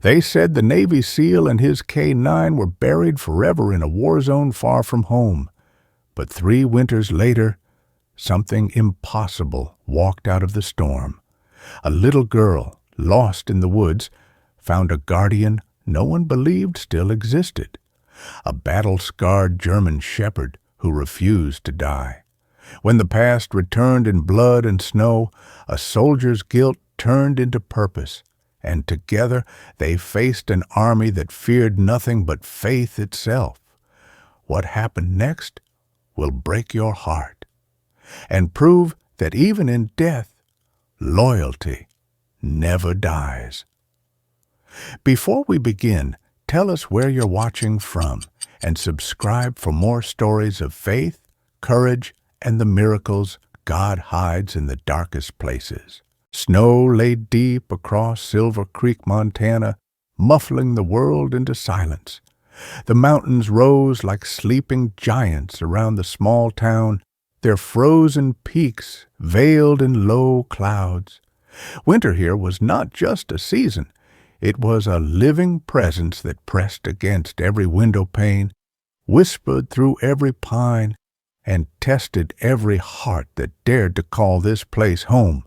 They said the Navy SEAL and his K-9 were buried forever in a war zone far from home. But 3 winters later, something impossible walked out of the storm. A little girl, lost in the woods, found a guardian no one believed still existed. A battle-scarred German shepherd who refused to die. When the past returned in blood and snow, a soldier's guilt turned into purpose, and together they faced an army that feared nothing but faith itself. What happened next will break your heart and prove that even in death, loyalty never dies. Before we begin, tell us where you're watching from and subscribe for more stories of faith, courage, and the miracles God hides in the darkest places. Snow lay deep across Silver Creek, Montana, muffling the world into silence. The mountains rose like sleeping giants around the small town, their frozen peaks veiled in low clouds. Winter here was not just a season. It was a living presence that pressed against every window pane, whispered through every pine, and tested every heart that dared to call this place home.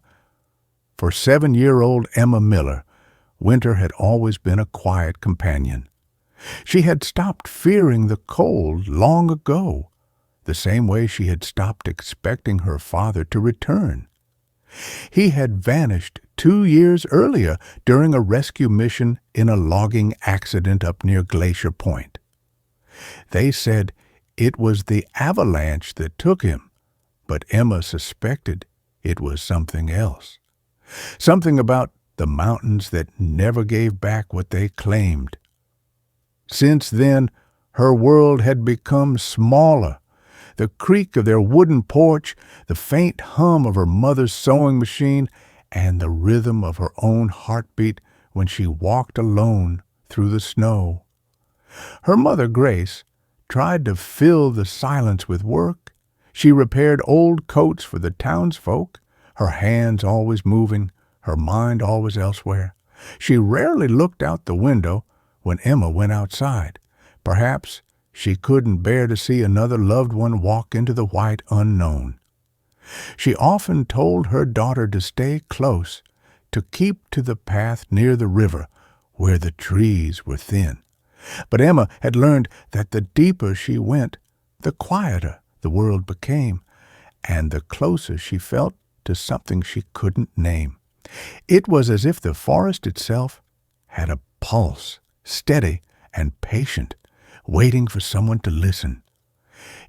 For 7-year-old Emma Miller, winter had always been a quiet companion. She had stopped fearing the cold long ago, the same way she had stopped expecting her father to return. He had vanished 2 years earlier during a rescue mission in a logging accident up near Glacier Point. They said it was the avalanche that took him, but Emma suspected it was something else. Something about the mountains that never gave back what they claimed. Since then, her world had become smaller. The creak of their wooden porch, the faint hum of her mother's sewing machine, and the rhythm of her own heartbeat when she walked alone through the snow. Her mother, Grace, tried to fill the silence with work. She repaired old coats for the townsfolk, her hands always moving, her mind always elsewhere. She rarely looked out the window when Emma went outside. Perhaps she couldn't bear to see another loved one walk into the white unknown. She often told her daughter to stay close, to keep to the path near the river where the trees were thin. But Emma had learned that the deeper she went, the quieter the world became, and the closer she felt to something she couldn't name. It was as if the forest itself had a pulse, steady and patient, waiting for someone to listen.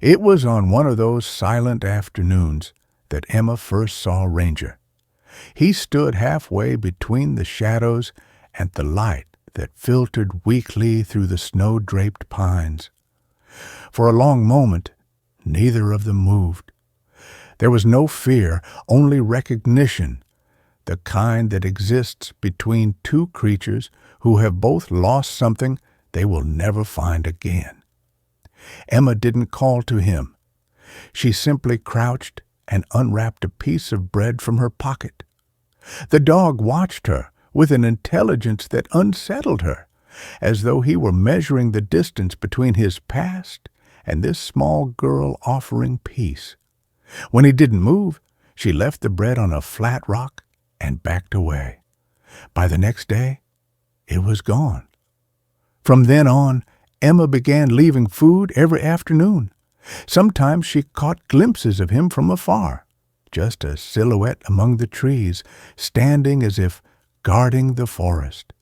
It was on one of those silent afternoons that Emma first saw Ranger. He stood halfway between the shadows and the light that filtered weakly through the snow-draped pines. For a long moment, neither of them moved. There was no fear, only recognition, the kind that exists between two creatures who have both lost something they will never find again. Emma didn't call to him. She simply crouched and unwrapped a piece of bread from her pocket. The dog watched her with an intelligence that unsettled her, as though he were measuring the distance between his past and this small girl offering peace. When he didn't move, she left the bread on a flat rock and backed away. By the next day, it was gone. From then on, Emma began leaving food every afternoon. Sometimes she caught glimpses of him from afar, just a silhouette among the trees, standing as if guarding the forest.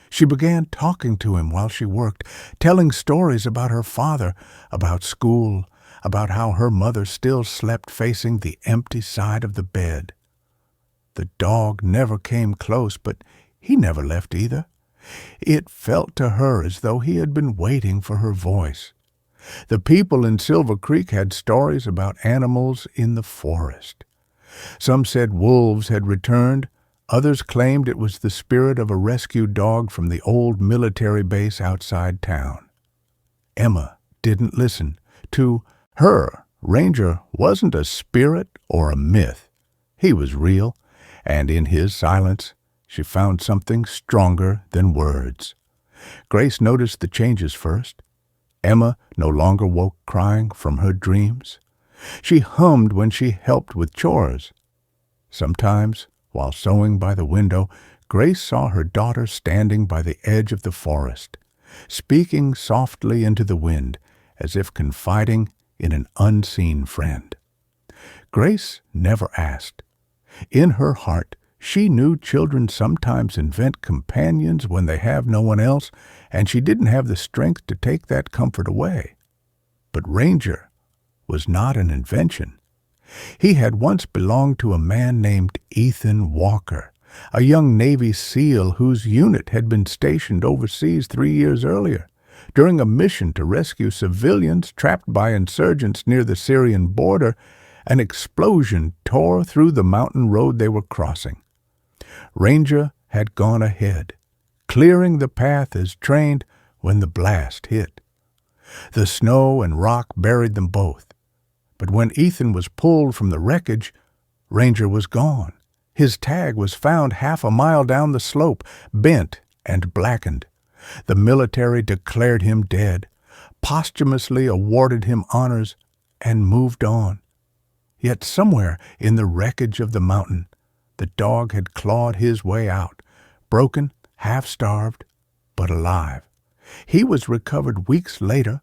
She began talking to him while she worked, telling stories about her father, about school, about how her mother still slept facing the empty side of the bed. The dog never came close, but he never left either. It felt to her as though he had been waiting for her voice. The people in Silver Creek had stories about animals in the forest. Some said wolves had returned. Others claimed it was the spirit of a rescued dog from the old military base outside town. Emma didn't listen. To her, Ranger wasn't a spirit or a myth. He was real, and in his silence, she found something stronger than words. Grace noticed the changes first. Emma no longer woke crying from her dreams. She hummed when she helped with chores. Sometimes, while sewing by the window, Grace saw her daughter standing by the edge of the forest, speaking softly into the wind, as if confiding in an unseen friend. Grace never asked. In her heart, she knew children sometimes invent companions when they have no one else, and she didn't have the strength to take that comfort away. But Ranger was not an invention. He had once belonged to a man named Ethan Walker, a young Navy SEAL whose unit had been stationed overseas 3 years earlier. During a mission to rescue civilians trapped by insurgents near the Syrian border, an explosion tore through the mountain road they were crossing. Ranger had gone ahead, clearing the path as trained when the blast hit. The snow and rock buried them both. But when Ethan was pulled from the wreckage, Ranger was gone. His tag was found half a mile down the slope, bent and blackened. The military declared him dead, posthumously awarded him honors, and moved on. Yet somewhere in the wreckage of the mountain, the dog had clawed his way out, broken, half-starved, but alive. He was recovered weeks later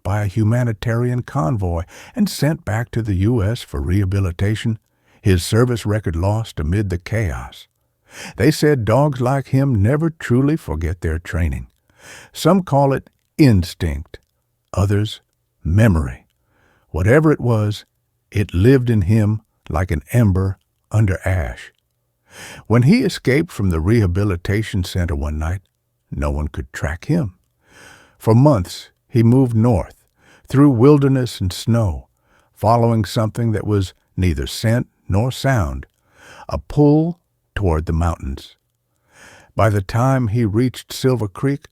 by a humanitarian convoy and sent back to the U.S. for rehabilitation, his service record lost amid the chaos. They said dogs like him never truly forget their training. Some call it instinct, others memory. Whatever it was, it lived in him like an ember under ash. When he escaped from the rehabilitation center one night, no one could track him. For months, he moved north, through wilderness and snow, following something that was neither scent nor sound, a pull toward the mountains. By the time he reached Silver Creek,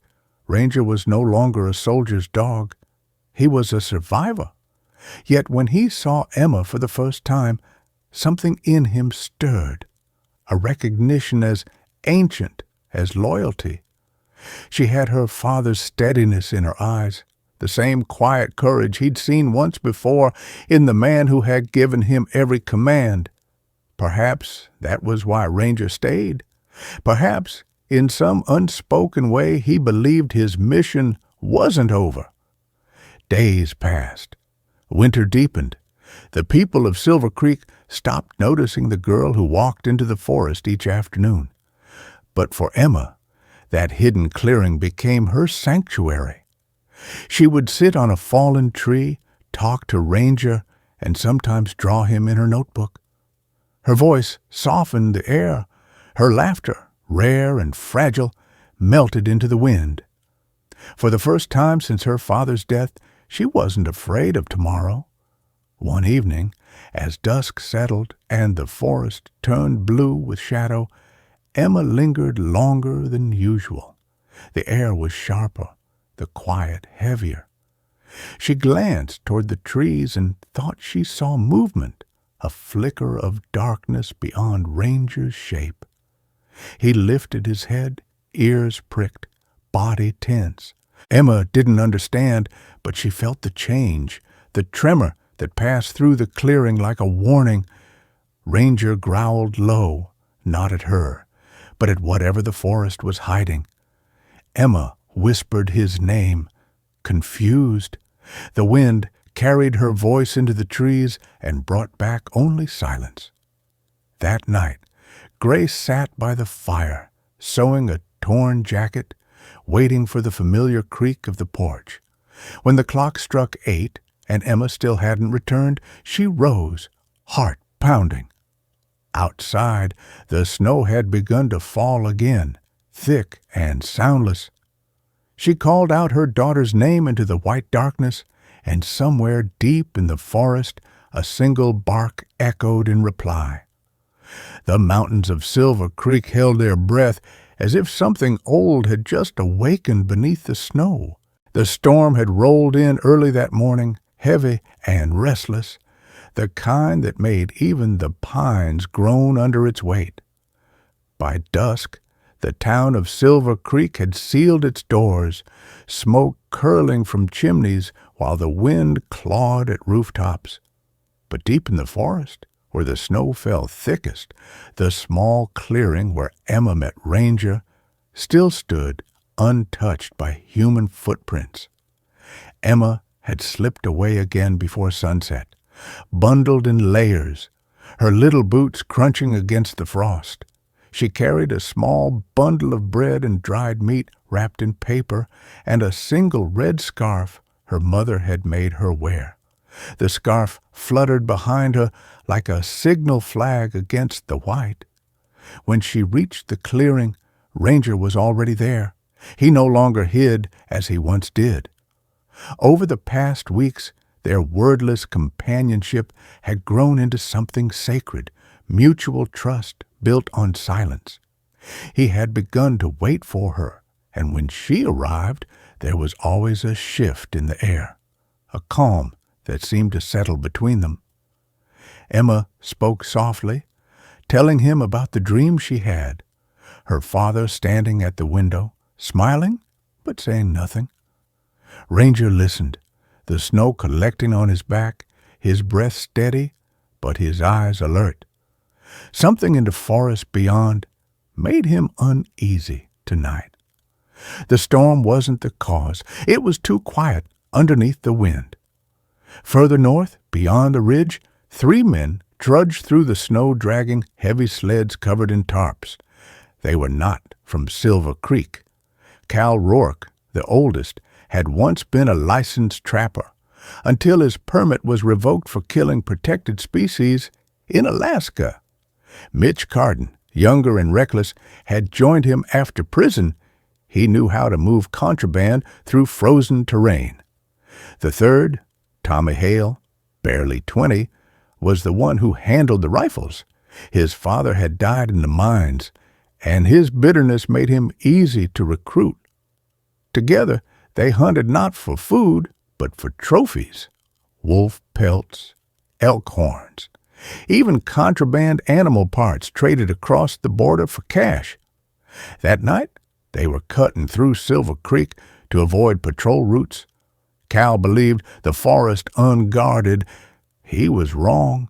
Ranger was no longer a soldier's dog. He was a survivor. Yet when he saw Emma for the first time, something in him stirred, a recognition as ancient as loyalty. She had her father's steadiness in her eyes, the same quiet courage he'd seen once before in the man who had given him every command. Perhaps that was why Ranger stayed. Perhaps, in some unspoken way, he believed his mission wasn't over. Days passed. Winter deepened. The people of Silver Creek stopped noticing the girl who walked into the forest each afternoon. But for Emma, that hidden clearing became her sanctuary. She would sit on a fallen tree, talk to Ranger, and sometimes draw him in her notebook. Her voice softened the air. Her laughter, rare and fragile, melted into the wind. For the first time since her father's death, she wasn't afraid of tomorrow. One evening, as dusk settled and the forest turned blue with shadow, Emma lingered longer than usual. The air was sharper, the quiet heavier. She glanced toward the trees and thought she saw movement, a flicker of darkness beyond Ranger's shape. He lifted his head, ears pricked, body tense. Emma didn't understand, but she felt the change, the tremor that passed through the clearing like a warning. Ranger growled low, not at her, but at whatever the forest was hiding. Emma whispered his name, confused. The wind carried her voice into the trees and brought back only silence. That night, Grace sat by the fire, sewing a torn jacket, waiting for the familiar creak of the porch. When the clock struck 8 and Emma still hadn't returned, she rose, heart pounding. Outside, the snow had begun to fall again, thick and soundless. She called out her daughter's name into the white darkness, and somewhere deep in the forest a single bark echoed in reply. The mountains of Silver Creek held their breath as if something old had just awakened beneath the snow. The storm had rolled in early that morning, heavy and restless, the kind that made even the pines groan under its weight. By dusk, the town of Silver Creek had sealed its doors, smoke curling from chimneys while the wind clawed at rooftops. But deep in the forest, where the snow fell thickest, the small clearing where Emma met Ranger still stood untouched by human footprints. Emma had slipped away again before sunset, bundled in layers, her little boots crunching against the frost. She carried a small bundle of bread and dried meat wrapped in paper and a single red scarf her mother had made her wear. The scarf fluttered behind her like a signal flag against the white. When she reached the clearing, Ranger was already there. He no longer hid as he once did. Over the past weeks, their wordless companionship had grown into something sacred, mutual trust built on silence. He had begun to wait for her, and when she arrived, there was always a shift in the air, a calm that seemed to settle between them. Emma spoke softly, telling him about the dream she had, her father standing at the window, smiling but saying nothing. Ranger listened, the snow collecting on his back, his breath steady, but his eyes alert. Something in the forest beyond made him uneasy tonight. The storm wasn't the cause. It was too quiet underneath the wind. Further north, beyond the ridge, 3 men trudged through the snow dragging heavy sleds covered in tarps. They were not from Silver Creek. Cal Rourke, the oldest, had once been a licensed trapper, until his permit was revoked for killing protected species in Alaska. Mitch Carden, younger and reckless, had joined him after prison. He knew how to move contraband through frozen terrain. The third, Tommy Hale, barely 20, was the one who handled the rifles. His father had died in the mines, and his bitterness made him easy to recruit. Together, they hunted not for food, but for trophies: wolf pelts, elk horns, even contraband animal parts traded across the border for cash. That night, they were cutting through Silver Creek to avoid patrol routes. Cal believed the forest unguarded. He was wrong.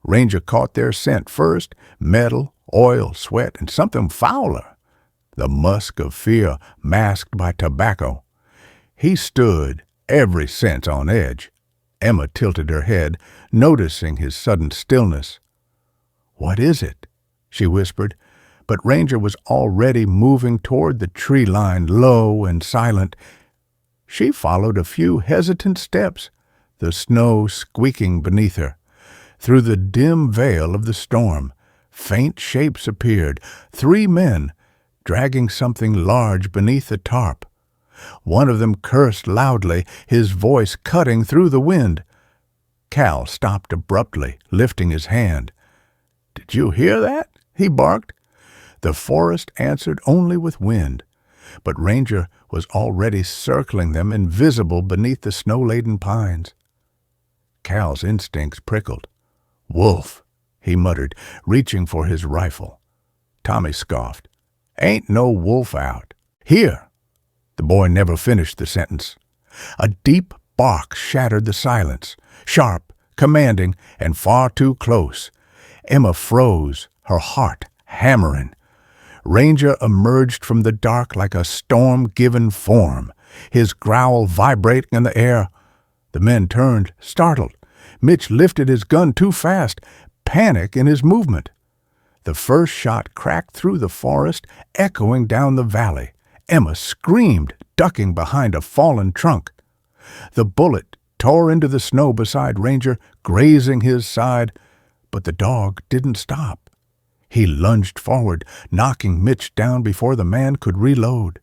Ranger caught their scent first: metal, oil, sweat, and something fouler, the musk of fear masked by tobacco. He stood, every sense on edge. Emma tilted her head, noticing his sudden stillness. "What is it?" she whispered, but Ranger was already moving toward the tree line, low and silent. She followed a few hesitant steps, the snow squeaking beneath her. Through the dim veil of the storm, faint shapes appeared, 3 men, dragging something large beneath the tarp. One of them cursed loudly, his voice cutting through the wind. Cal stopped abruptly, lifting his hand. "Did you hear that?" he barked. The forest answered only with wind, but Ranger was already circling them, invisible beneath the snow-laden pines. Cal's instincts prickled. "Wolf," he muttered, reaching for his rifle. Tommy scoffed. "Ain't no wolf out. Here." The boy never finished the sentence. A deep bark shattered the silence, sharp, commanding, and far too close. Emma froze, her heart hammering. Ranger emerged from the dark like a storm-given form, his growl vibrating in the air. The men turned, startled. Mitch lifted his gun too fast, panic in his movement. The first shot cracked through the forest, echoing down the valley. Emma screamed, ducking behind a fallen trunk. The bullet tore into the snow beside Ranger, grazing his side, but the dog didn't stop. He lunged forward, knocking Mitch down before the man could reload.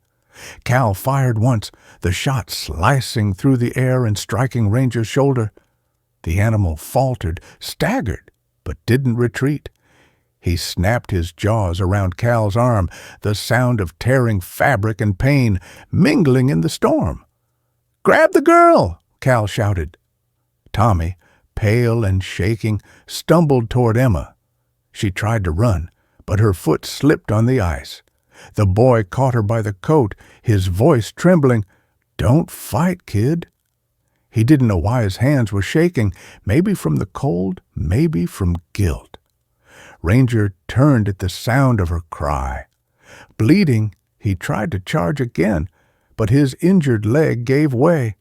Cal fired once, the shot slicing through the air and striking Ranger's shoulder. The animal faltered, staggered, but didn't retreat. He snapped his jaws around Cal's arm, the sound of tearing fabric and pain mingling in the storm. "Grab the girl!" Cal shouted. Tommy, pale and shaking, stumbled toward Emma. She tried to run, but her foot slipped on the ice. The boy caught her by the coat, his voice trembling. "Don't fight, kid." He didn't know why his hands were shaking, maybe from the cold, maybe from guilt. Ranger turned at the sound of her cry. Bleeding, he tried to charge again, but his injured leg gave way.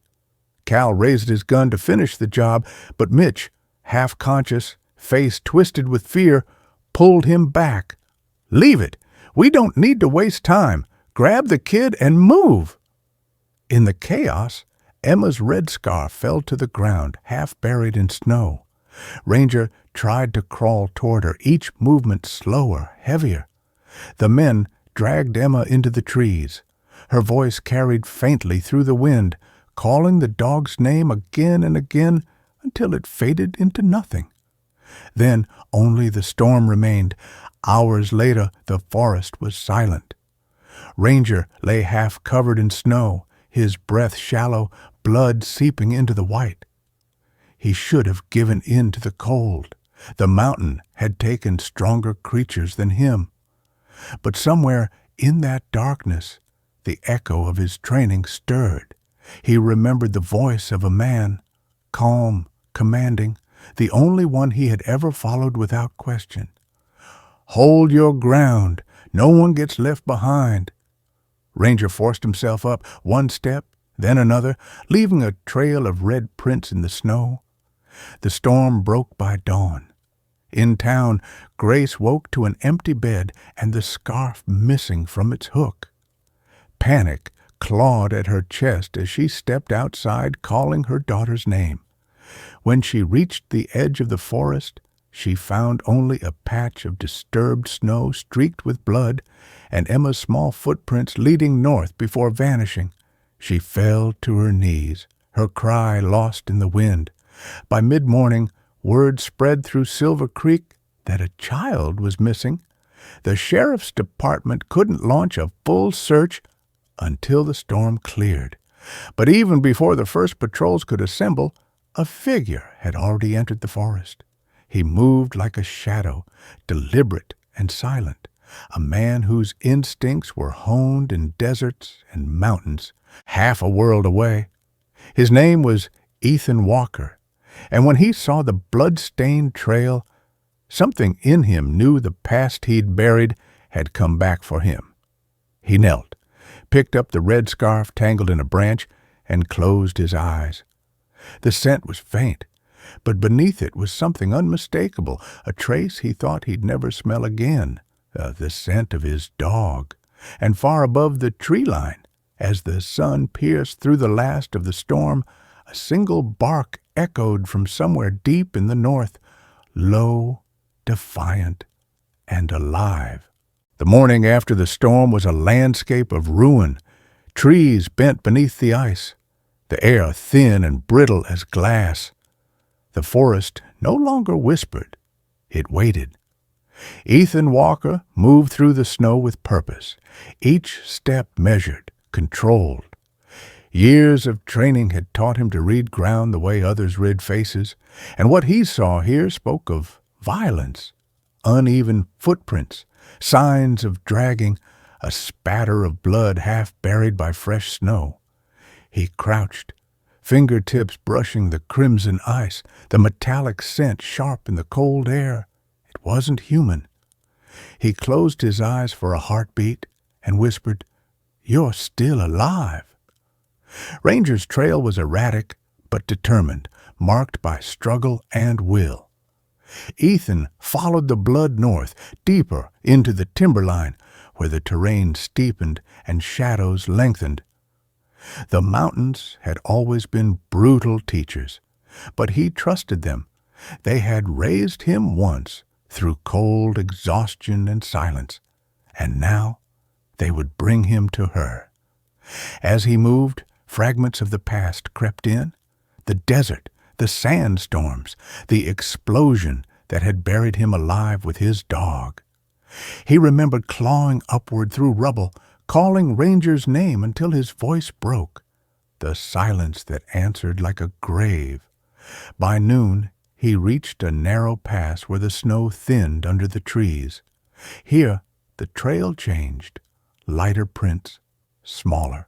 Cal raised his gun to finish the job, but Mitch, half-conscious, face twisted with fear, pulled him back. "Leave it! We don't need to waste time. Grab the kid and move!" In the chaos, Emma's red scarf fell to the ground, half buried in snow. Ranger tried to crawl toward her, each movement slower, heavier. The men dragged Emma into the trees. Her voice carried faintly through the wind, calling the dog's name again and again until it faded into nothing. Then only the storm remained. Hours later, the forest was silent. Ranger lay half covered in snow, his breath shallow, blood seeping into the white. He should have given in to the cold. The mountain had taken stronger creatures than him. But somewhere in that darkness, the echo of his training stirred. He remembered the voice of a man, calm, commanding, the only one he had ever followed without question. "Hold your ground. No one gets left behind." Ranger forced himself up, one step, then another, leaving a trail of red prints in the snow. The storm broke by dawn. In town, Grace woke to an empty bed and the scarf missing from its hook. Panic clawed at her chest as she stepped outside, calling her daughter's name. When she reached the edge of the forest, she found only a patch of disturbed snow streaked with blood and Emma's small footprints leading north before vanishing. She fell to her knees, her cry lost in the wind. By mid-morning, word spread through Silver Creek that a child was missing. The sheriff's department couldn't launch a full search until the storm cleared. But even before the first patrols could assemble, a figure had already entered the forest. He moved like a shadow, deliberate and silent, a man whose instincts were honed in deserts and mountains, half a world away. His name was Ethan Walker, and when he saw the blood-stained trail, something in him knew the past he'd buried had come back for him. He knelt, picked up the red scarf tangled in a branch, and closed his eyes. The scent was faint, but beneath it was something unmistakable, a trace he thought he'd never smell again, the scent of his dog. And far above the tree line, as the sun pierced through the last of the storm, a single bark echoed from somewhere deep in the north, low, defiant, and alive. The morning after the storm was a landscape of ruin, trees bent beneath the ice, the air thin and brittle as glass. The forest no longer whispered, it waited. Ethan Walker moved through the snow with purpose, each step measured, controlled. Years of training had taught him to read ground the way others read faces, and what he saw here spoke of violence, uneven footprints, signs of dragging, a spatter of blood half buried by fresh snow. He crouched, fingertips brushing the crimson ice, the metallic scent sharp in the cold air. It wasn't human. He closed his eyes for a heartbeat and whispered, "You're still alive." Ranger's trail was erratic but determined, marked by struggle and will. Ethan followed the blood north, deeper into the timberline, where the terrain steepened and shadows lengthened. The mountains had always been brutal teachers, but he trusted them. They had raised him once through cold exhaustion and silence, and now they would bring him to her. As he moved, fragments of the past crept in, the desert, the sandstorms, the explosion that had buried him alive with his dog. He remembered clawing upward through rubble, calling Ranger's name until his voice broke, the silence that answered like a grave. By noon, he reached a narrow pass where the snow thinned under the trees. Here, the trail changed. Lighter prints, smaller.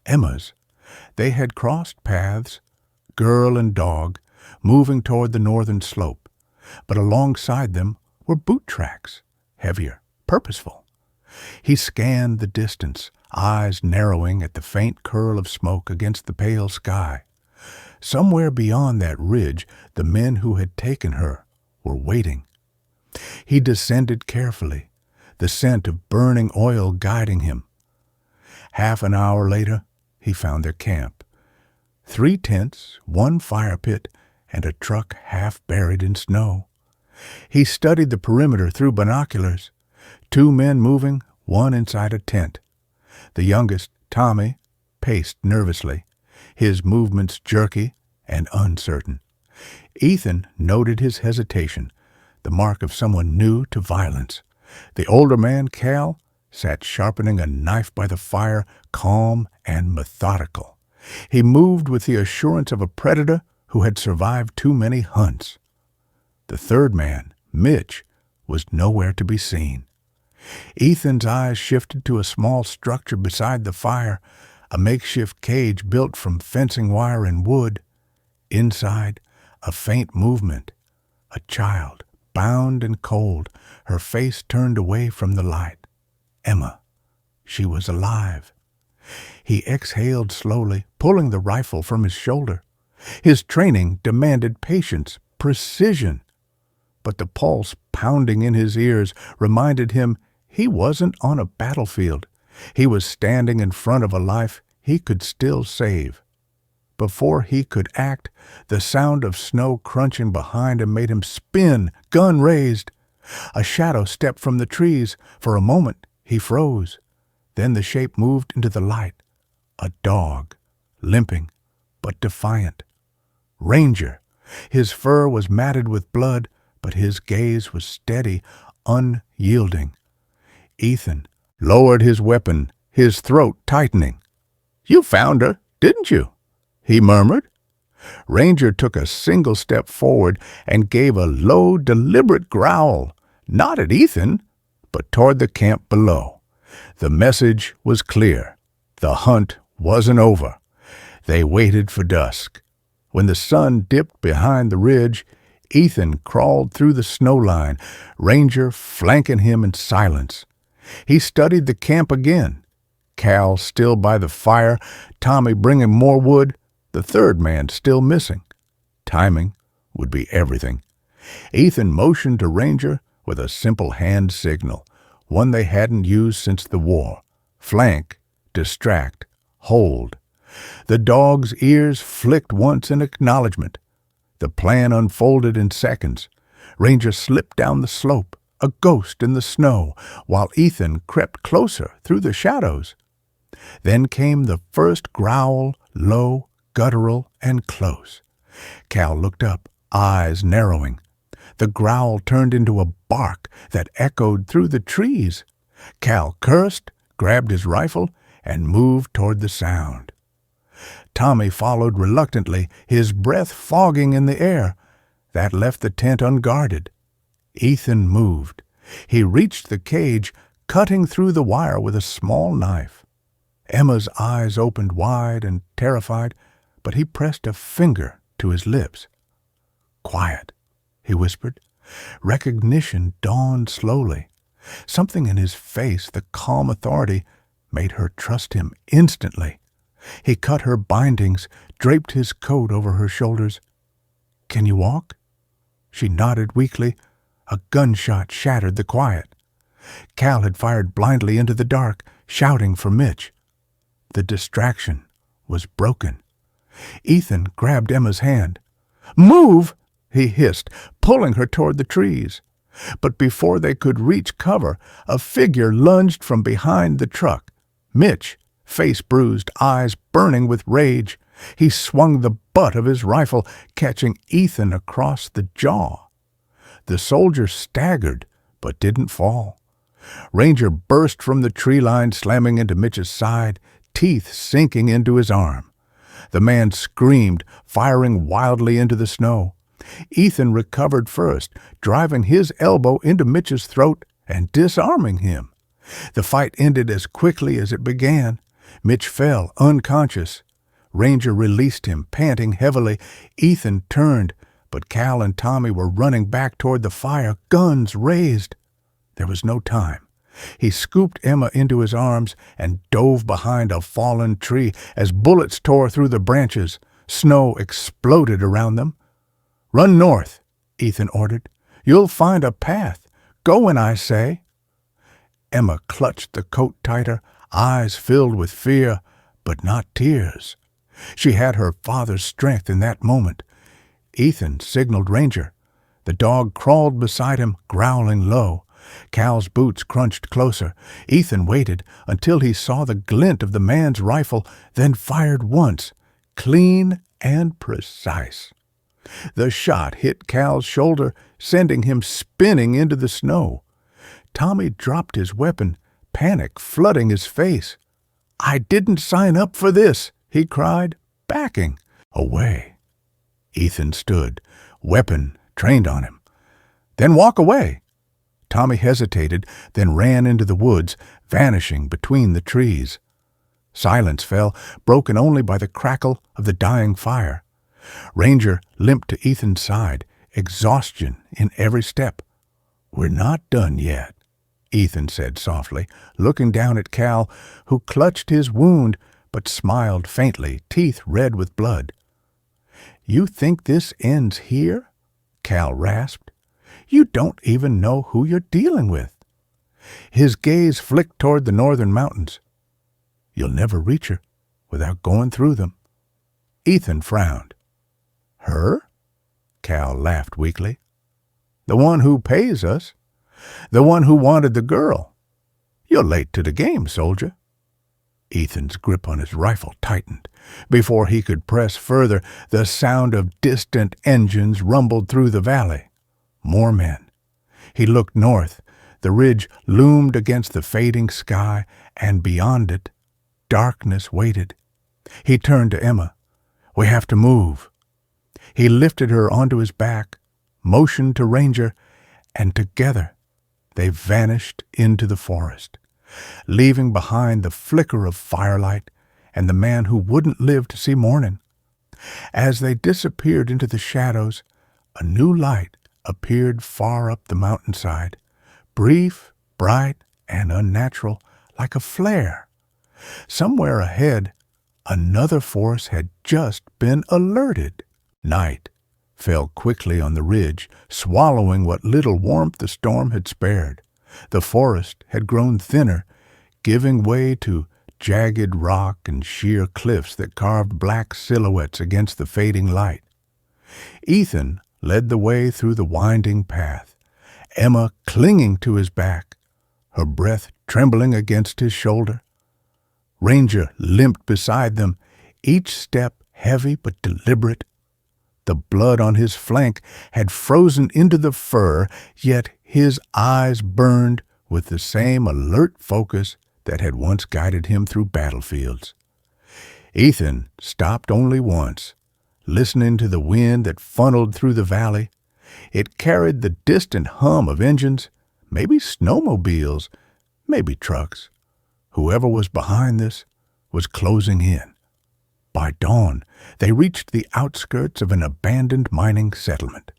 Emma's. They had crossed paths, girl and dog, moving toward the northern slope. But alongside them were boot tracks, heavier, purposeful. He scanned the distance, eyes narrowing at the faint curl of smoke against the pale sky. Somewhere beyond that ridge, the men who had taken her were waiting. He descended carefully, the scent of burning oil guiding him. Half an hour later, he found their camp. 3 tents, 1 fire pit, and a truck half buried in snow. He studied the perimeter through binoculars. 2 men moving, 1 inside a tent. The youngest, Tommy, paced nervously, his movements jerky and uncertain. Ethan noted his hesitation, the mark of someone new to violence. The older man, Cal, sat sharpening a knife by the fire, calm and methodical. He moved with the assurance of a predator who had survived too many hunts. The third man, Mitch, was nowhere to be seen. Ethan's eyes shifted to a small structure beside the fire, a makeshift cage built from fencing wire and wood. Inside, a faint movement. A child, bound and cold, her face turned away from the light. Emma. She was alive. He exhaled slowly, pulling the rifle from his shoulder. His training demanded patience, precision. But the pulse pounding in his ears reminded him he wasn't on a battlefield. He was standing in front of a life he could still save. Before he could act, the sound of snow crunching behind him made him spin, gun raised. A shadow stepped from the trees. For a moment, he froze. Then the shape moved into the light. A dog, limping, but defiant. Ranger. His fur was matted with blood, but his gaze was steady, unyielding. Ethan lowered his weapon, his throat tightening. "You found her, didn't you?" he murmured. Ranger took a single step forward and gave a low, deliberate growl, not at Ethan, but toward the camp below. The message was clear. The hunt wasn't over. They waited for dusk. When the sun dipped behind the ridge, Ethan crawled through the snow line, Ranger flanking him in silence. He studied the camp again. Cal still by the fire, Tommy bringing more wood, the third man still missing. Timing would be everything. Ethan motioned to Ranger with a simple hand signal, one they hadn't used since the war. Flank, distract, hold. The dog's ears flicked once in acknowledgement. The plan unfolded in seconds. Ranger slipped down the slope, a ghost in the snow, while Ethan crept closer through the shadows. Then came the first growl, low, guttural, and close. Cal looked up, eyes narrowing. The growl turned into a bark that echoed through the trees. Cal cursed, grabbed his rifle, and moved toward the sound. Tommy followed reluctantly, his breath fogging in the air. That left the tent unguarded. Ethan moved. He reached the cage, cutting through the wire with a small knife. Emma's eyes opened wide and terrified, but he pressed a finger to his lips. "Quiet," he whispered. Recognition dawned slowly. Something in his face, the calm authority, made her trust him instantly. He cut her bindings, draped his coat over her shoulders. "Can you walk?" She nodded weakly. A gunshot shattered the quiet. Cal had fired blindly into the dark, shouting for Mitch. The distraction was broken. Ethan grabbed Emma's hand. "Move!" he hissed, pulling her toward the trees. But before they could reach cover, a figure lunged from behind the truck. Mitch, face bruised, eyes burning with rage. He swung the butt of his rifle, catching Ethan across the jaw. The soldier staggered, but didn't fall. Ranger burst from the tree line, slamming into Mitch's side, teeth sinking into his arm. The man screamed, firing wildly into the snow. Ethan recovered first, driving his elbow into Mitch's throat and disarming him. The fight ended as quickly as it began. Mitch fell, unconscious. Ranger released him, panting heavily. Ethan turned, but Cal and Tommy were running back toward the fire, guns raised. There was no time. He scooped Emma into his arms and dove behind a fallen tree as bullets tore through the branches. Snow exploded around them. "Run north," Ethan ordered. "You'll find a path. Go when I say." Emma clutched the coat tighter, eyes filled with fear, but not tears. She had her father's strength in that moment. Ethan signaled Ranger. The dog crawled beside him, growling low. Cal's boots crunched closer. Ethan waited until he saw the glint of the man's rifle, then fired once, clean and precise. The shot hit Cal's shoulder, sending him spinning into the snow. Tommy dropped his weapon, panic flooding his face. "I didn't sign up for this," he cried, backing away. Ethan stood, weapon trained on him. "Then walk away." Tommy hesitated, then ran into the woods, vanishing between the trees. Silence fell, broken only by the crackle of the dying fire. Ranger limped to Ethan's side, exhaustion in every step. "We're not done yet," Ethan said softly, looking down at Cal, who clutched his wound but smiled faintly, teeth red with blood. "You think this ends here?" Cal rasped. "You don't even know who you're dealing with." His gaze flicked toward the northern mountains. "You'll never reach her without going through them." Ethan frowned. "Her?" Cal laughed weakly. "The one who pays us. The one who wanted the girl. You're late to the game, soldier." Ethan's grip on his rifle tightened. Before he could press further, the sound of distant engines rumbled through the valley. More men. He looked north. The ridge loomed against the fading sky, and beyond it, darkness waited. He turned to Emma. "We have to move." He lifted her onto his back, motioned to Ranger, and together they vanished into the forest, leaving behind the flicker of firelight and the man who wouldn't live to see morning. As they disappeared into the shadows, a new light appeared far up the mountainside, brief, bright, and unnatural, like a flare. Somewhere ahead, another force had just been alerted. Night fell quickly on the ridge, swallowing what little warmth the storm had spared. The forest had grown thinner, giving way to jagged rock and sheer cliffs that carved black silhouettes against the fading light. Ethan led the way through the winding path, Emma clinging to his back, her breath trembling against his shoulder. Ranger limped beside them, each step heavy but deliberate. The blood on his flank had frozen into the fur, yet his eyes burned with the same alert focus that had once guided him through battlefields. Ethan stopped only once, listening to the wind that funneled through the valley. It carried the distant hum of engines, maybe snowmobiles, maybe trucks. Whoever was behind this was closing in. By dawn, they reached the outskirts of an abandoned mining settlement.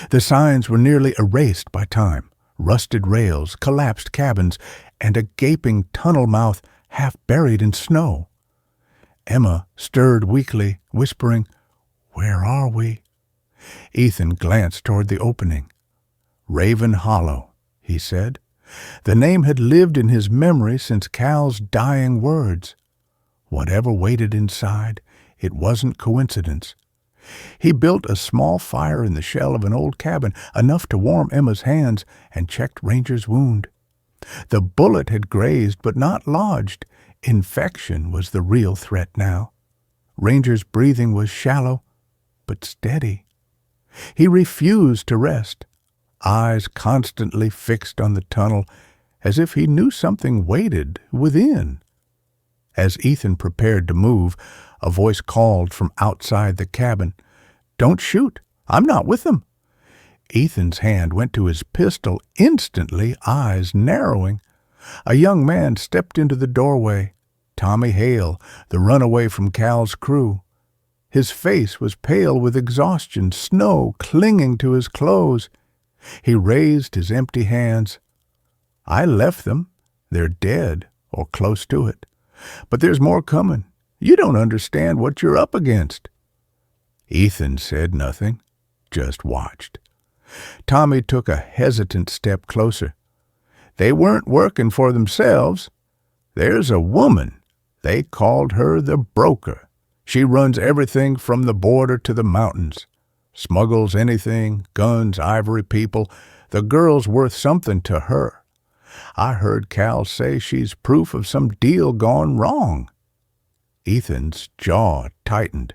The signs were nearly erased by time, rusted rails, collapsed cabins, and a gaping tunnel mouth half buried in snow. Emma stirred weakly, whispering, "Where are we?" Ethan glanced toward the opening. "Raven Hollow," he said. The name had lived in his memory since Cal's dying words. Whatever waited inside, it wasn't coincidence. He built a small fire in the shell of an old cabin, enough to warm Emma's hands, and checked Ranger's wound. The bullet had grazed but not lodged. Infection was the real threat now. Ranger's breathing was shallow but steady. He refused to rest, eyes constantly fixed on the tunnel, as if he knew something waited within. As Ethan prepared to move, a voice called from outside the cabin, "Don't shoot! I'm not with them!" Ethan's hand went to his pistol, instantly, eyes narrowing. A young man stepped into the doorway. Tommy Hale, the runaway from Cal's crew. His face was pale with exhaustion, snow clinging to his clothes. He raised his empty hands. "I left them. They're dead, or close to it. But there's more coming. You don't understand what you're up against." Ethan said nothing, just watched. Tommy took a hesitant step closer. "They weren't working for themselves. There's a woman. They called her the broker. She runs everything from the border to the mountains. Smuggles anything, guns, ivory, people. The girl's worth something to her. I heard Cal say she's proof of some deal gone wrong." Ethan's jaw tightened.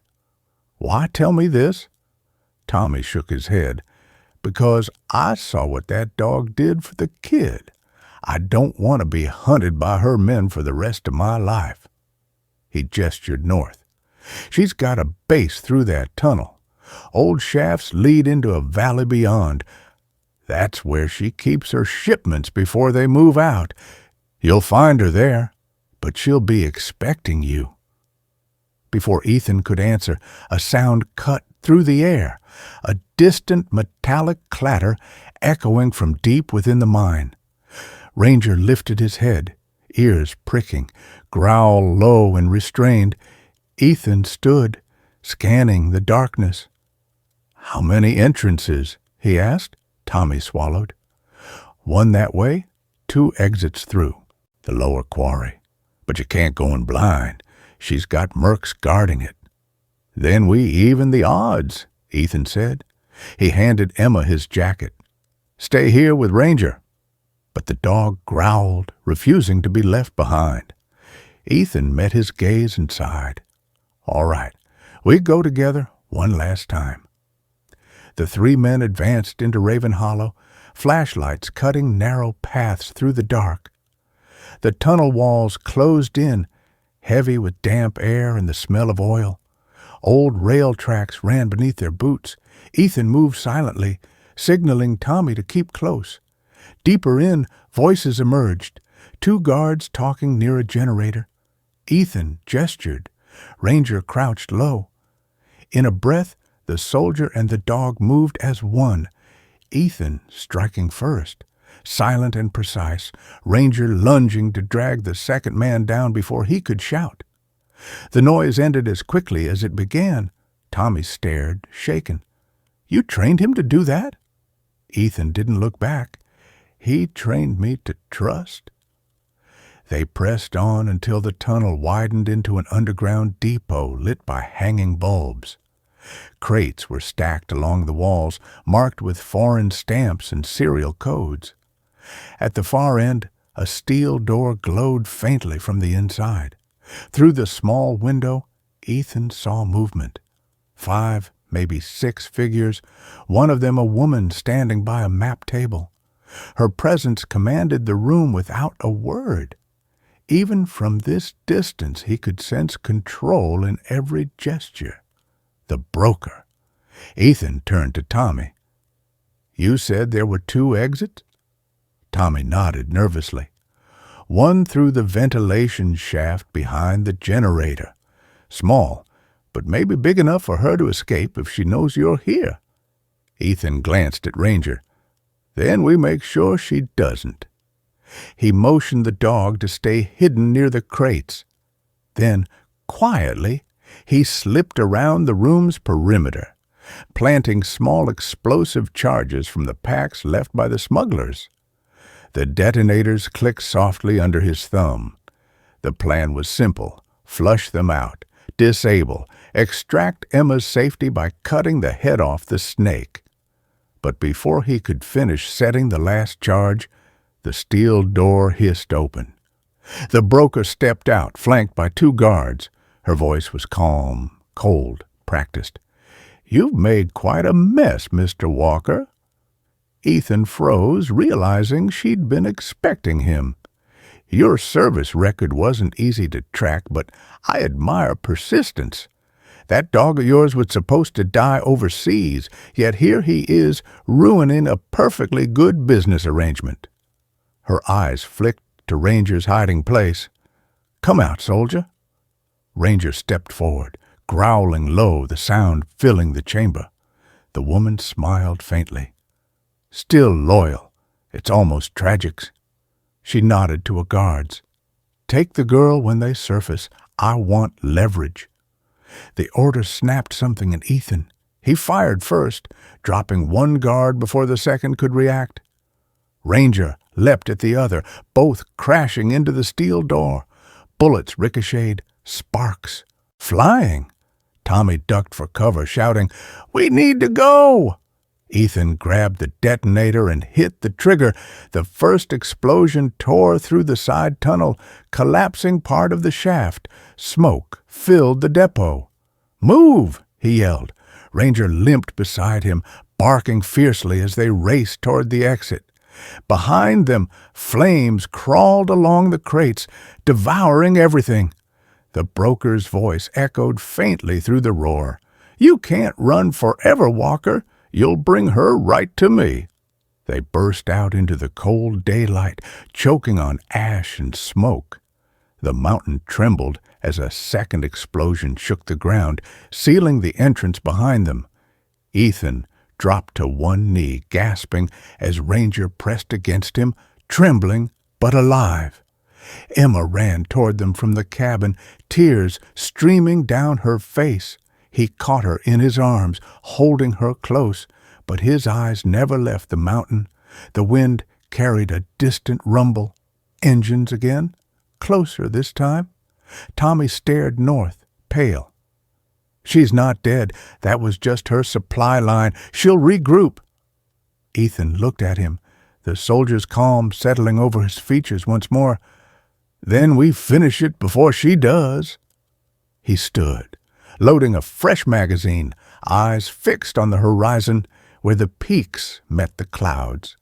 "Why tell me this?" Tommy shook his head. "Because I saw what that dog did for the kid. I don't want to be hunted by her men for the rest of my life." He gestured north. "She's got a base through that tunnel. Old shafts lead into a valley beyond. That's where she keeps her shipments before they move out. You'll find her there, but she'll be expecting you." Before Ethan could answer, a sound cut through the air, a distant metallic clatter echoing from deep within the mine. Ranger lifted his head, ears pricking, growl low and restrained. Ethan stood, scanning the darkness. "How many entrances?" he asked. Tommy swallowed. "One that way, 2 exits through, the lower quarry. But you can't go in blind. She's got mercs guarding it." "Then we even the odds," Ethan said. He handed Emma his jacket. "Stay here with Ranger." But the dog growled, refusing to be left behind. Ethan met his gaze and sighed. "All right, we go together one last time." The 3 men advanced into Raven Hollow, flashlights cutting narrow paths through the dark. The tunnel walls closed in, heavy with damp air and the smell of oil. Old rail tracks ran beneath their boots. Ethan moved silently, signaling Tommy to keep close. Deeper in, voices emerged, 2 guards talking near a generator. Ethan gestured. Ranger crouched low. In a breath, the soldier and the dog moved as one, Ethan striking first, silent and precise, Ranger lunging to drag the second man down before he could shout. The noise ended as quickly as it began. Tommy stared, shaken. "You trained him to do that?" Ethan didn't look back. "He trained me to trust." They pressed on until the tunnel widened into an underground depot lit by hanging bulbs. Crates were stacked along the walls, marked with foreign stamps and serial codes. At the far end, a steel door glowed faintly from the inside. Through the small window, Ethan saw movement. 5, maybe 6 figures, one of them a woman standing by a map table. Her presence commanded the room without a word. Even from this distance he could sense control in every gesture. The broker. Ethan turned to Tommy. "You said there were 2 exits?" Tommy nodded nervously. "One through the ventilation shaft behind the generator. Small, but maybe big enough for her to escape if she knows you're here." Ethan glanced at Ranger. "Then we make sure she doesn't." He motioned the dog to stay hidden near the crates. Then, quietly, he slipped around the room's perimeter, planting small explosive charges from the packs left by the smugglers. The detonators clicked softly under his thumb. The plan was simple: flush them out, disable, extract Emma's safety by cutting the head off the snake. But before he could finish setting the last charge, the steel door hissed open. The broker stepped out, flanked by 2 guards. Her voice was calm, cold, practiced. "You've made quite a mess, Mr. Walker." Ethan froze, realizing she'd been expecting him. "Your service record wasn't easy to track, but I admire persistence. That dog of yours was supposed to die overseas, yet here he is ruining a perfectly good business arrangement." Her eyes flicked to Ranger's hiding place. "Come out, soldier." Ranger stepped forward, growling low, the sound filling the chamber. The woman smiled faintly. "Still loyal. It's almost tragic." She nodded to her guards. "Take the girl when they surface. I want leverage." The order snapped something in Ethan. He fired first, dropping one guard before the second could react. Ranger leapt at the other, both crashing into the steel door. Bullets ricocheted, sparks flying. Tommy ducked for cover, shouting, "We need to go!" Ethan grabbed the detonator and hit the trigger. The first explosion tore through the side tunnel, collapsing part of the shaft. Smoke filled the depot. "Move!" he yelled. Ranger limped beside him, barking fiercely as they raced toward the exit. Behind them, flames crawled along the crates, devouring everything. The broker's voice echoed faintly through the roar. "You can't run forever, Walker. You'll bring her right to me." They burst out into the cold daylight, choking on ash and smoke. The mountain trembled as a second explosion shook the ground, sealing the entrance behind them. Ethan dropped to one knee, gasping as Ranger pressed against him, trembling but alive. Emma ran toward them from the cabin, tears streaming down her face. He caught her in his arms, holding her close, but his eyes never left the mountain. The wind carried a distant rumble. Engines again? Closer this time? Tommy stared north, pale. "She's not dead. That was just her supply line. She'll regroup." Ethan looked at him, the soldier's calm settling over his features once more. "Then we finish it before she does." He stood, loading a fresh magazine, eyes fixed on the horizon where the peaks met the clouds.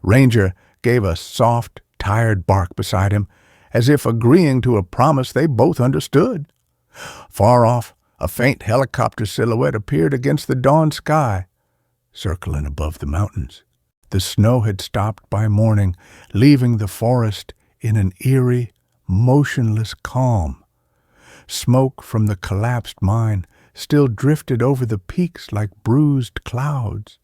Ranger gave a soft, tired bark beside him, as if agreeing to a promise they both understood. Far off, a faint helicopter silhouette appeared against the dawn sky, circling above the mountains. The snow had stopped by morning, leaving the forest in an eerie, motionless calm. Smoke from the collapsed mine still drifted over the peaks like bruised clouds.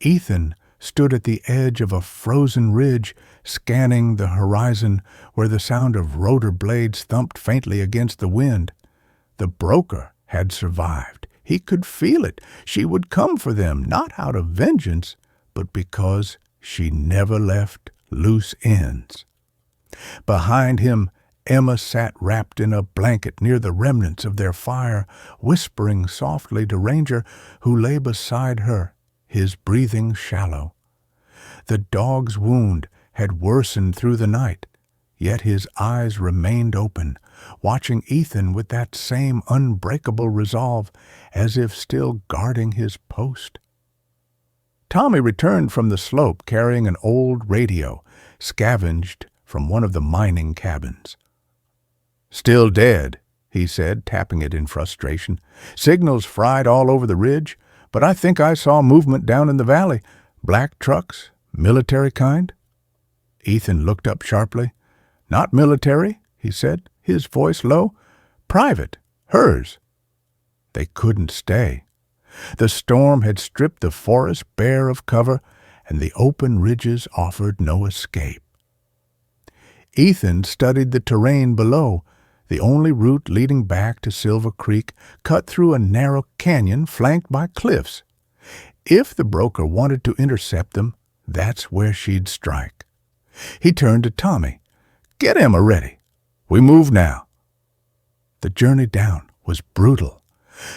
Ethan stood at the edge of a frozen ridge, scanning the horizon where the sound of rotor blades thumped faintly against the wind. The broker had survived. He could feel it. She would come for them, not out of vengeance, but because she never left loose ends. Behind him, Emma sat wrapped in a blanket near the remnants of their fire, whispering softly to Ranger, who lay beside her, his breathing shallow. The dog's wound had worsened through the night, yet his eyes remained open, watching Ethan with that same unbreakable resolve, as if still guarding his post. Tommy returned from the slope carrying an old radio, scavenged from one of the mining cabins. "Still dead," he said, tapping it in frustration. "Signals fried all over the ridge, but I think I saw movement down in the valley. Black trucks, military kind?" Ethan looked up sharply. "Not military," he said, his voice low. "Private, hers." They couldn't stay. The storm had stripped the forest bare of cover, and the open ridges offered no escape. Ethan studied the terrain below. The only route leading back to Silver Creek cut through a narrow canyon flanked by cliffs. If the broker wanted to intercept them, that's where she'd strike. He turned to Tommy. "Get Emma ready. We move now." The journey down was brutal.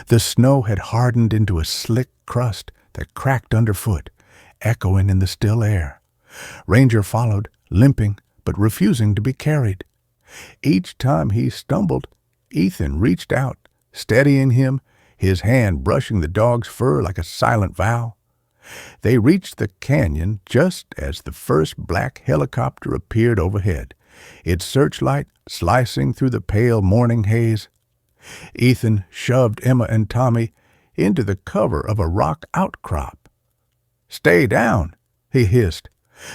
The snow had hardened into a slick crust that cracked underfoot, echoing in the still air. Ranger followed, limping but refusing to be carried. Each time he stumbled, Ethan reached out, steadying him, his hand brushing the dog's fur like a silent vow. They reached the canyon just as the first black helicopter appeared overhead, its searchlight slicing through the pale morning haze. Ethan shoved Emma and Tommy into the cover of a rock outcrop. "Stay down," he hissed.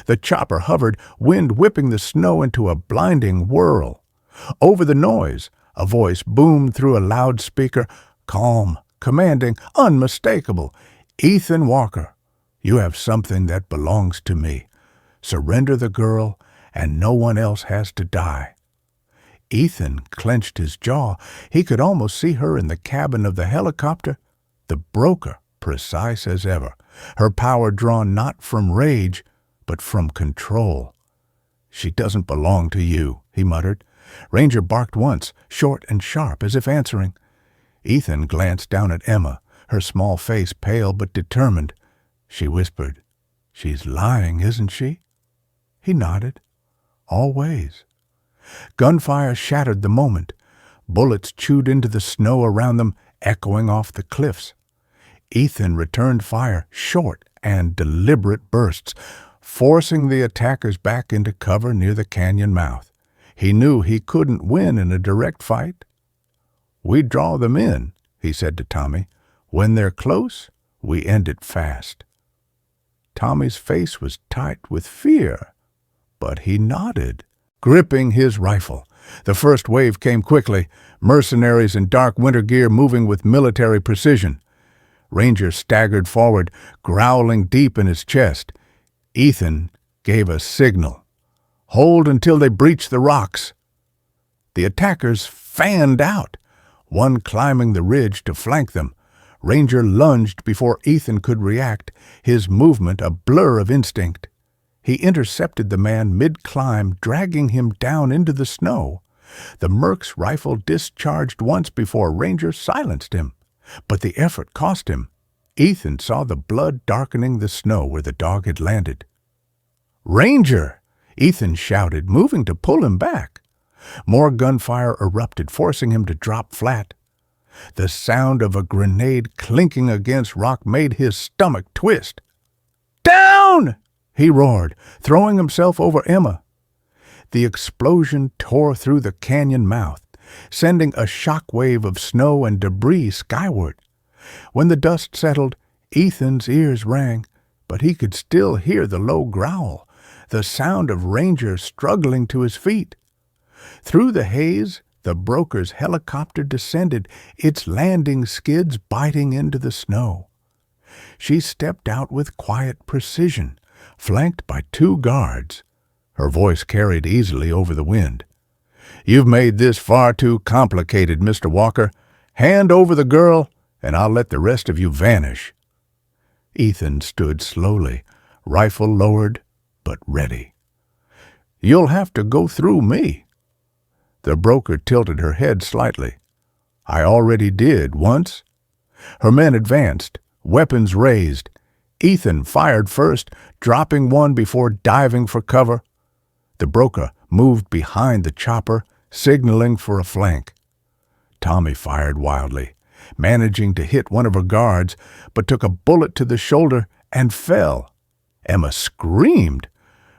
The chopper hovered, wind whipping the snow into a blinding whirl. Over the noise, a voice boomed through a loudspeaker, calm, commanding, unmistakable. "Ethan Walker, you have something that belongs to me. Surrender the girl, and no one else has to die." Ethan clenched his jaw. He could almost see her in the cabin of the helicopter, the broker, precise as ever, her power drawn not from rage, but from control. "She doesn't belong to you," he muttered. Ranger barked once, short and sharp, as if answering. Ethan glanced down at Emma, her small face pale but determined. She whispered, "She's lying, isn't she?" He nodded. "Always." Gunfire shattered the moment. Bullets chewed into the snow around them, echoing off the cliffs. Ethan returned fire, short and deliberate bursts, forcing the attackers back into cover near the canyon mouth. He knew he couldn't win in a direct fight. "We draw them in," he said to Tommy. "When they're close, we end it fast." Tommy's face was tight with fear, but he nodded, gripping his rifle. The first wave came quickly, mercenaries in dark winter gear moving with military precision. Ranger staggered forward, growling deep in his chest. Ethan gave a signal. "Hold until they breach the rocks." The attackers fanned out, one climbing the ridge to flank them. Ranger lunged before Ethan could react, his movement a blur of instinct. He intercepted the man mid-climb, dragging him down into the snow. The Merc's rifle discharged once before Ranger silenced him, but the effort cost him. Ethan saw the blood darkening the snow where the dog had landed. "Ranger!" Ethan shouted, moving to pull him back. More gunfire erupted, forcing him to drop flat. The sound of a grenade clinking against rock made his stomach twist. "Down!" he roared, throwing himself over Emma. The explosion tore through the canyon mouth, sending a shock wave of snow and debris skyward. When the dust settled, Ethan's ears rang, but he could still hear the low growl, the sound of Ranger struggling to his feet. Through the haze, the broker's helicopter descended, its landing skids biting into the snow. She stepped out with quiet precision, flanked by 2 guards. Her voice carried easily over the wind. "You've made this far too complicated, Mr. Walker. Hand over the girl, and I'll let the rest of you vanish." Ethan stood slowly, rifle lowered, but ready. "You'll have to go through me." The broker tilted her head slightly. "I already did, once." Her men advanced, weapons raised. Ethan fired first, dropping one before diving for cover. The broker moved behind the chopper, signaling for a flank. Tommy fired wildly, managing to hit one of her guards, but took a bullet to the shoulder and fell. Emma screamed.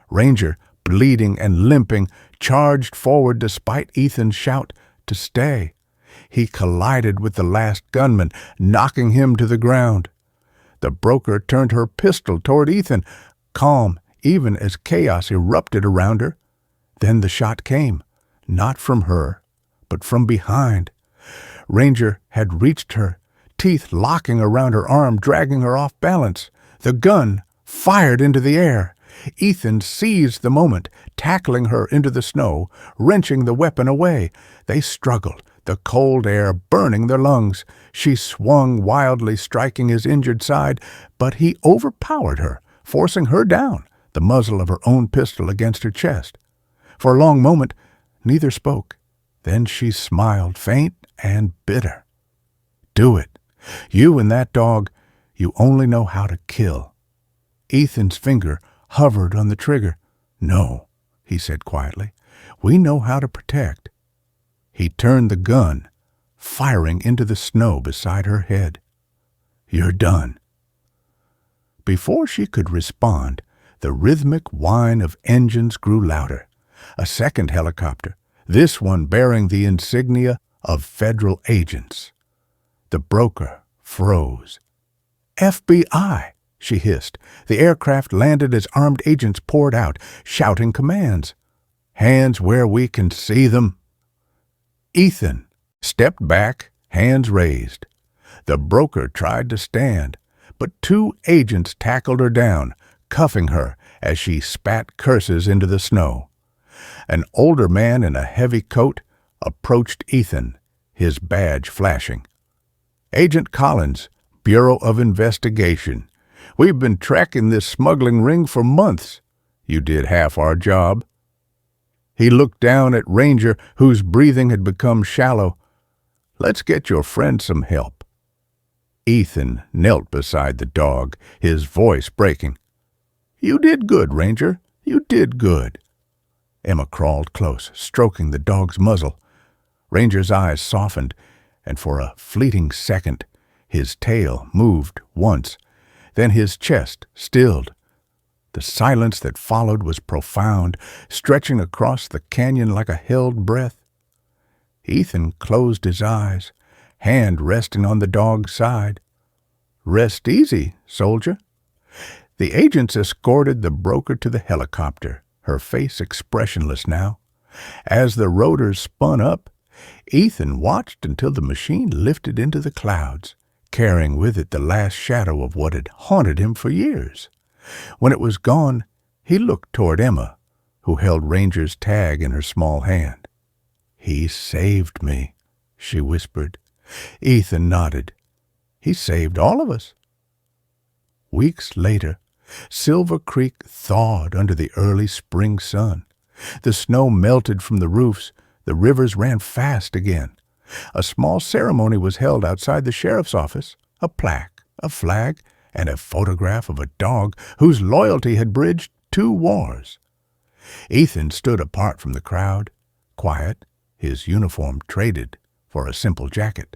Ranger, bleeding and limping, charged forward despite Ethan's shout to stay. He collided with the last gunman, knocking him to the ground. The broker turned her pistol toward Ethan, calm even as chaos erupted around her. Then the shot came, not from her, but from behind. Ranger had reached her, teeth locking around her arm, dragging her off balance. The gun fired into the air. Ethan seized the moment, tackling her into the snow, wrenching the weapon away. They struggled, the cold air burning their lungs. She swung wildly, striking his injured side, but he overpowered her, forcing her down, the muzzle of her own pistol against her chest. For a long moment, neither spoke. Then she smiled, faint and bitter. "Do it. You and that dog, you only know how to kill." Ethan's finger hovered on the trigger. "No," he said quietly. "We know how to protect." He turned the gun, firing into the snow beside her head. "You're done." Before she could respond, the rhythmic whine of engines grew louder. A second helicopter, this one bearing the insignia of federal agents. The broker froze. FBI, she hissed. The aircraft landed as armed agents poured out, shouting commands. Hands where we can see them. Ethan stepped back, hands raised. The broker tried to stand, but 2 agents tackled her down, cuffing her as she spat curses into the snow. An older man in a heavy coat approached Ethan, his badge flashing. Agent Collins, Bureau of Investigation. We've been tracking this smuggling ring for months. You did half our job. He looked down at Ranger, whose breathing had become shallow. Let's get your friend some help. Ethan knelt beside the dog, his voice breaking. You did good, Ranger. You did good. Emma crawled close, stroking the dog's muzzle. Ranger's eyes softened, and for a fleeting second, his tail moved once. Then his chest stilled. The silence that followed was profound, stretching across the canyon like a held breath. Ethan closed his eyes, hand resting on the dog's side. Rest easy, soldier. The agents escorted the broker to the helicopter, her face expressionless now. As the rotors spun up, Ethan watched until the machine lifted into the clouds, carrying with it the last shadow of what had haunted him for years. When it was gone, he looked toward Emma, who held Ranger's tag in her small hand. He saved me, she whispered. Ethan nodded. He saved all of us. Weeks later, Silver Creek thawed under the early spring sun. The snow melted from the roofs. The rivers ran fast again. A small ceremony was held outside the sheriff's office. A plaque, a flag, and a photograph of a dog whose loyalty had bridged 2 wars. Ethan stood apart from the crowd, quiet, his uniform traded for a simple jacket.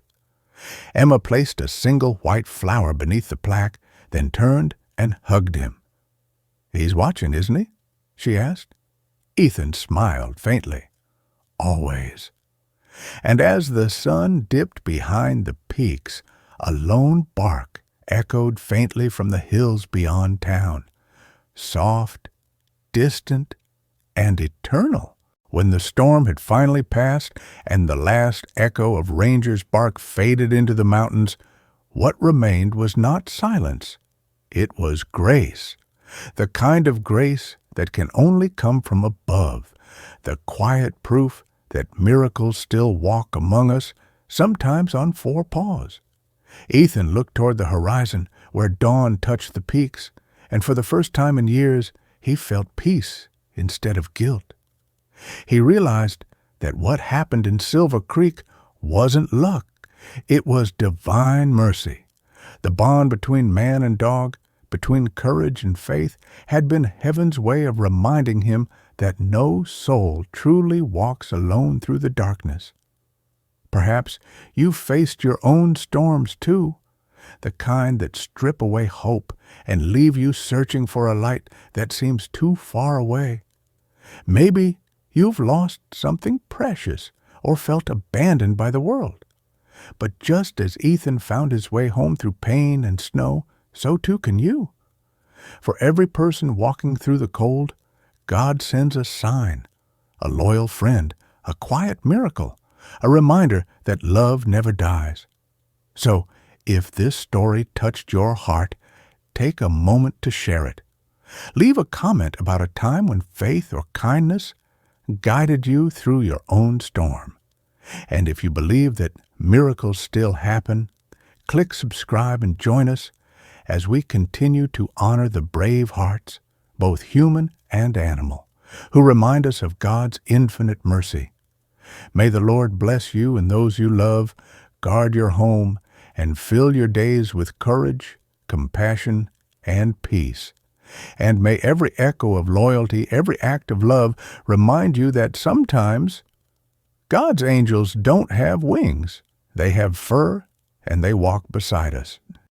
Emma placed a single white flower beneath the plaque, then turned and hugged him. He's watching, isn't he? She asked. Ethan smiled faintly. Always. And as the sun dipped behind the peaks, a lone bark echoed faintly from the hills beyond town, soft, distant, and eternal. When the storm had finally passed and the last echo of Ranger's bark faded into the mountains, what remained was not silence. It was grace, the kind of grace that can only come from above, the quiet proof that miracles still walk among us, sometimes on 4 paws. Ethan looked toward the horizon where dawn touched the peaks, and for the first time in years he felt peace instead of guilt. He realized that what happened in Silver Creek wasn't luck. It was divine mercy. The bond between man and dog, between courage and faith, had been heaven's way of reminding him that no soul truly walks alone through the darkness. Perhaps you've faced your own storms too, the kind that strip away hope and leave you searching for a light that seems too far away. Maybe you've lost something precious or felt abandoned by the world. But just as Ethan found his way home through pain and snow, so too can you. For every person walking through the cold, God sends a sign, a loyal friend, a quiet miracle, a reminder that love never dies. So, if this story touched your heart, take a moment to share it. Leave a comment about a time when faith or kindness guided you through your own storm. And if you believe that miracles still happen, click subscribe and join us as we continue to honor the brave hearts, both human and animal, who remind us of God's infinite mercy. May the Lord bless you and those you love, guard your home, and fill your days with courage, compassion, and peace. And may every echo of loyalty, every act of love remind you that sometimes God's angels don't have wings. They have fur, and they walk beside us.